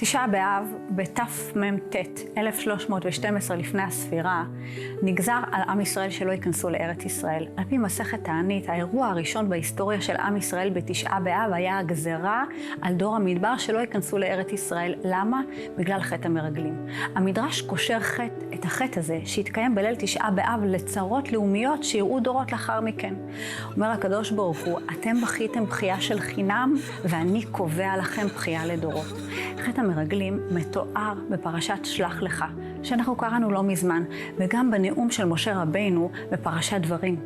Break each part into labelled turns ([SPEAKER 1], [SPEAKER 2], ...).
[SPEAKER 1] תשעה באב, בתמ"ט, 1312 לפני הספירה, נגזר על עם ישראל שלא ייכנסו לארץ ישראל. על פי מסכת תענית, האירוע הראשון בהיסטוריה של עם ישראל בתשעה באב היה הגזרה על דור המדבר שלא ייכנסו לארץ ישראל. למה? בגלל חטא המרגלים. המדרש קושר את החטא הזה שהתקיים בליל תשעה באב לצרות לאומיות שיראו דורות לאחר מכן. אומר הקדוש ברוך הוא, אתם בכיתם בכייה של חינם ואני קובע לכם בכייה לדורות. חטא המרגלים מתואר בפרשת שלח לך, שאנחנו קראנו לא מזמן, וגם בנאום של משה רבינו בפרשת דברים.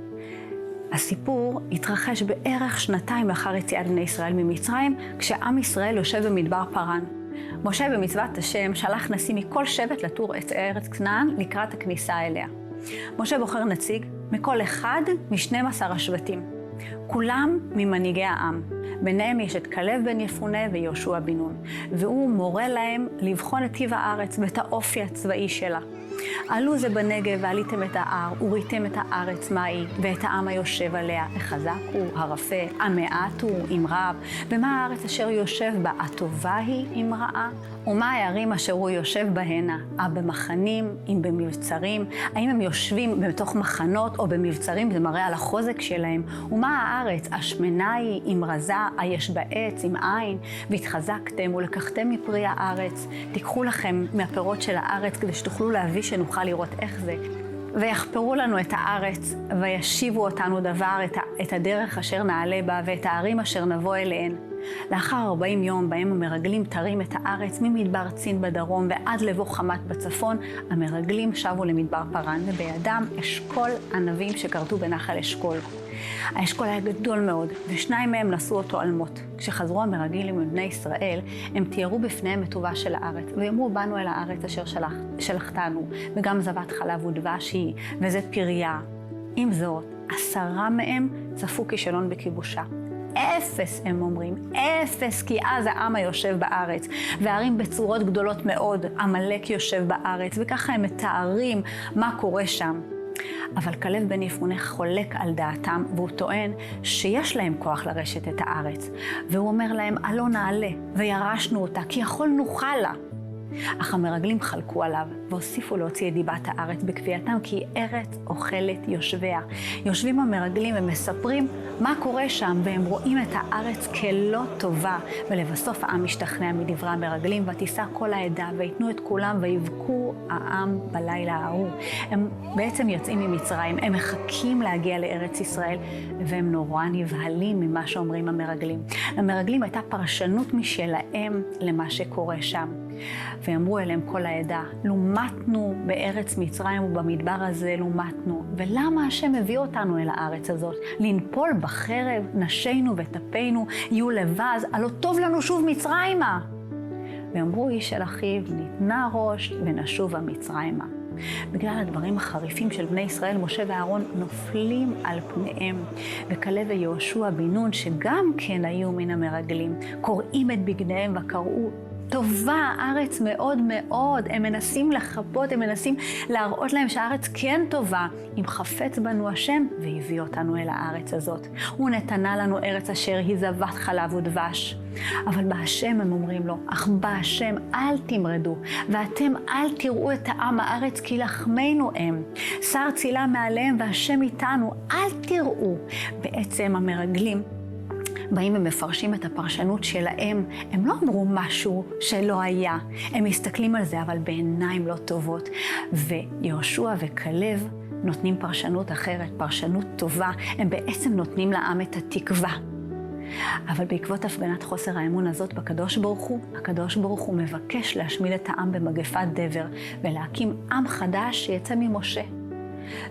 [SPEAKER 1] הסיפור התרחש בערך שנתיים לאחר יציאת בני ישראל ממצרים, כשעם ישראל יושב במדבר פרן. משה במצוות השם שלח נשיא מכל שבט לתור את ארץ כנען לקראת הכניסה אליה. משה בוחר נציג מכל אחד מ12 השבטים, כולם ממנהיגי העם. ביניהם יש את כלב בן יפונה ויהושע בן נון, והוא מורה להם לבחון את טיב הארץ ואת האופי הצבאי שלה. עלו זה בנגב ועליתם את ההר, וראיתם את הארץ מהי, ואת העם היושב עליה, החזק הוא, הרפה, המעט הוא, עם רב, ומה הארץ אשר יושב בה, הטובה היא, עם רעה, ומה הערים אשר הוא יושב בהנה, במחנים, אם במבצרים, האם הם יושבים בתוך מחנות או במבצרים, זה מראה על החוזק שלהם, ומה הארץ, השמנה היא, עם רזה, היש בעץ, עם עין, והתחזקתם ולקחתם מפרי הארץ, תיקחו לכם מהפירות של הארץ כדי שתוכלו להביא שנוכל לראות איך זה. ויחפרו לנו את הארץ, וישיבו אותנו דבר את הדרך אשר נעלה בה, ואת הערים אשר נבוא אליהן. לאחר 40 יום בהם המרגלים תרים את הארץ ממדבר צין בדרום ועד לבוא חמת בצפון, המרגלים שבו למדבר פרן, ובידם אשכול ענבים שכרתו בנחל אשכול. האשכול היה גדול מאוד, ושניים מהם נשאו אותו על מות. כשחזרו המרגלים מבני ישראל, הם תיארו בפניהם את טובה של הארץ, ואמרו, באנו אל הארץ אשר שלחתנו, וגם זבת חלב ודבש היא, וזה פריה. עם זאת, 10 מהם צפו כישלון בכיבושה. 0 הם אומרים, 0, כי אז העם היושב בארץ, והערים בצורות גדולות מאוד, עמלק יושב בארץ, וככה הם מתארים מה קורה שם. אבל כלב בן יפונה חולק על דעתם, והוא טוען שיש להם כוח לרשת את הארץ. והוא אומר להם, עלו נעלה, וירשנו אותה, כי יכול נוכל לה. אך המרגלים חלקו עליו, והוסיפו להוציא את דיבת הארץ בקביעתם, כי היא ארץ אוכלת יושביה. יושבים המרגלים ומספרים מה קורה שם, והם רואים את הארץ כלא טובה. ולבסוף העם משתכנע מדברי המרגלים, ותישא כל העדה, ויתנו את כולם, ויבכו העם בלילה ההוא. הם בעצם יוצאים ממצרים, הם מחכים להגיע לארץ ישראל, והם נורא נבהלים ממה שאומרים המרגלים. למרגלים הייתה פרשנות משלהם למה שקורה שם. ואמרו אליהם כל העדה, לומתנו בארץ מצרים ובמדבר הזה לומתנו. ולמה השם הביא אותנו אל הארץ הזאת? לנפול בחרב, נשינו וטפינו, יהיו לבז, הלא טוב לנו שוב מצרימה. ואמרו איש אל אחיו, ניתנה ראש ונשובה מצרימה. בגלל הדברים החריפים של בני ישראל, משה ואהרון נופלים על פניהם. וכלב ויהושע בן נון, שגם כן היו מן המרגלים, קוראים את בגדיהם וקראו, טובה הארץ מאוד מאוד. הם מנסים לחפות, הם מנסים להראות להם שהארץ כן טובה, אם חפץ בנו השם והביא אותנו אל הארץ הזאת. הוא נתנה לנו ארץ אשר היא זבת חלב ודבש. אבל בהשם הם אומרים לו, אך בהשם אל תמרדו, ואתם אל תראו את העם הארץ כי לחמנו הם. שר צילה מעליהם והשם איתנו, אל תראו. בעצם המרגלים באים ומפרשים את הפרשנות שלהם, הם לא אמרו משהו שלא היה, הם מסתכלים על זה אבל בעיניים לא טובות, ויהושע וכלב נותנים פרשנות אחרת, פרשנות טובה, הם בעצם נותנים לעם את התקווה. אבל בעקבות הפגנת חוסר האמון הזאת בקדוש ברוך הוא, הקדוש ברוך הוא מבקש להשמיד את העם במגפת דבר, ולהקים עם חדש שיצא ממשה.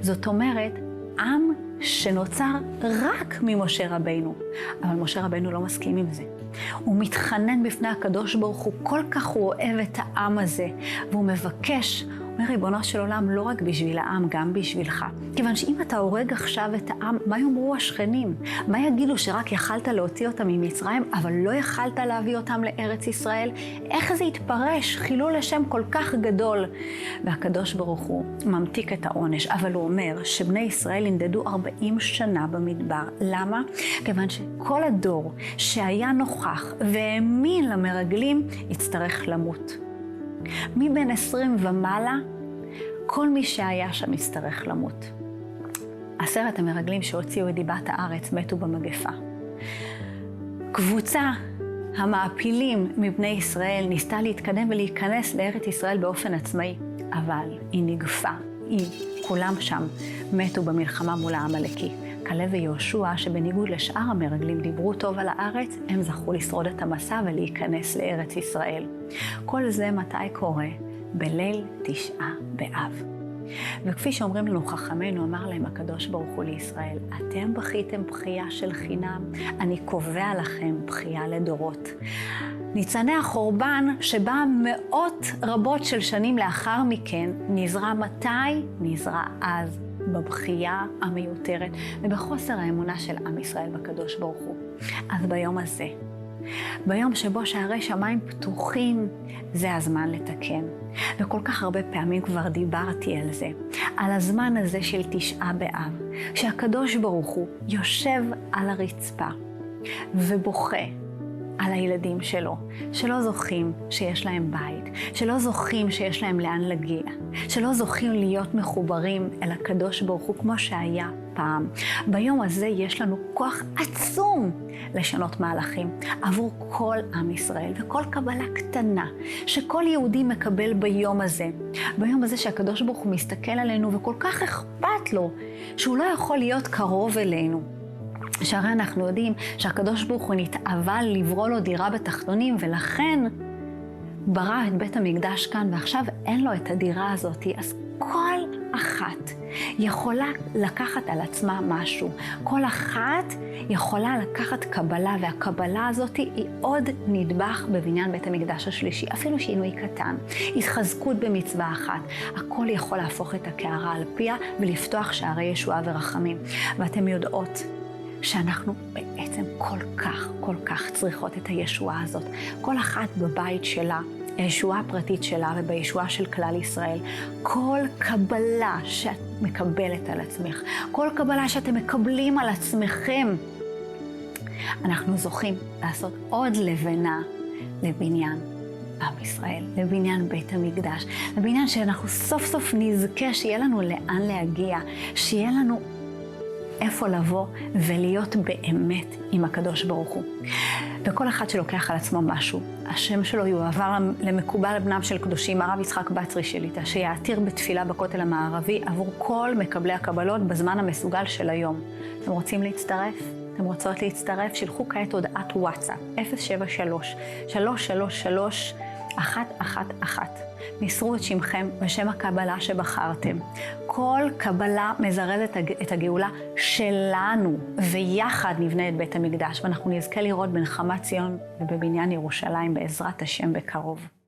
[SPEAKER 1] זאת אומרת, עם שנוצר רק ממשה רבינו. אבל משה רבינו לא מסכים עם זה. הוא מתחנן בפני הקדוש ברוך הוא, כל כך הוא אוהב את העם הזה, והוא מבקש, אומר ריבונו של עולם, לא רק בשביל העם, גם בשבילך. כיוון שאם אתה הורג עכשיו את העם, מה יאמרו השכנים? מה יגידו שרק יכלת להוציא אותם ממצרים, אבל לא יכלת להביא אותם לארץ ישראל? איך זה יתפרש? חילול השם כל כך גדול. והקדוש ברוך הוא ממתיק את העונש, אבל הוא אומר שבני ישראל ינדדו 40 שנה במדבר. למה? כיוון שכל הדור שהיה נוכח והאמין למרגלים, יצטרך למות. מבין 20 ומעלה, כל מי שהיה שם יצטרך למות. 10 המרגלים שהוציאו את דיבת הארץ מתו במגפה. קבוצה המעפילים מבני ישראל ניסתה להתקדם ולהיכנס לארץ ישראל באופן עצמאי, אבל היא נגפה. כולם שם מתו במלחמה מול העמלקי. כלב ויהושע, שבניגוד לשאר המרגלים דיברו טוב על הארץ, הם זכו לשרוד את המסע ולהיכנס לארץ ישראל. כל זה מתי קורה? בליל 9 באב. וכפי שאומרים לנו חכמינו, אמר להם הקדוש ברוך הוא לישראל, אתם בכיתם בכייה של חינם, אני קובע לכם בכייה לדורות. ניצני החורבן שבא מאות רבות של שנים לאחר מכן, נזרע מתי? נזרע אז. בבכייה המיותרת ובחוסר האמונה של עם ישראל בקדוש ברוך הוא. אז ביום הזה, ביום שבו שערי שמיים פתוחים, זה הזמן לתקן. וכל כך הרבה פעמים כבר דיברתי על זה, על הזמן הזה של 9 באב, שהקדוש ברוך הוא יושב על הרצפה ובוכה על הילדים שלו, שלא זוכים שיש להם בית, שלא זוכים שיש להם לאן להגיע, שלא זוכים להיות מחוברים אל הקדוש ברוך הוא כמו שהיה פעם. ביום הזה יש לנו כוח עצום לשנות מהלכים עבור כל עם ישראל, וכל קבלה קטנה שכל יהודי מקבל ביום הזה. ביום הזה שהקדוש ברוך הוא מסתכל עלינו וכל כך אכפת לו שהוא לא יכול להיות קרוב אלינו. שהרי אנחנו יודעים שהקדוש ברוך הוא נתאווה לברוא לו דירה בתחתונים, ולכן ברא את בית המקדש כאן, ועכשיו אין לו את הדירה הזאת. אז כל אחת יכולה לקחת על עצמה משהו. כל אחת יכולה לקחת קבלה, והקבלה הזאת היא עוד נדבך בבניין בית המקדש השלישי, אפילו שינוי קטן. התחזקות במצווה אחת. הכל יכול להפוך את הקערה על פיה ולפתוח שערי ישועה ורחמים. ואתם יודעות שאנחנו בעצם כל כך צריכות את הישועה הזאת. כל אחת בבית שלה, הישועה הפרטית שלה ובישועה של כלל ישראל. כל קבלה שאת מקבלת על עצמך, כל קבלה שאתם מקבלים על עצמכם, אנחנו זוכים לעשות עוד לבנה לבניין עם ישראל, לבניין בית המקדש, לבניין שאנחנו סוף סוף נזכה שיהיה לנו לאן להגיע, שיהיה לנו איפה לבוא ולהיות באמת עם הקדוש ברוך הוא. וכל אחד שלוקח על עצמו משהו, השם שלו יועבר למקובל בנם של קדושים, הרב יצחק בצרי שליט"א, שיעתיר בתפילה בכותל המערבי עבור כל מקבלי הקבלות בזמן המסוגל של היום. אתם רוצים להצטרף? אתם רוצות להצטרף? שלחו כעת הודעת וואטסאפ 073-333-111. מסרו את שמכם ושם הקבלה שבחרתם. כל קבלה מזרזת את הגאולה שלנו, ויחד נבנה את בית המקדש, ואנחנו נזכה לראות בנחמת ציון ובבניין ירושלים בעזרת השם בקרוב.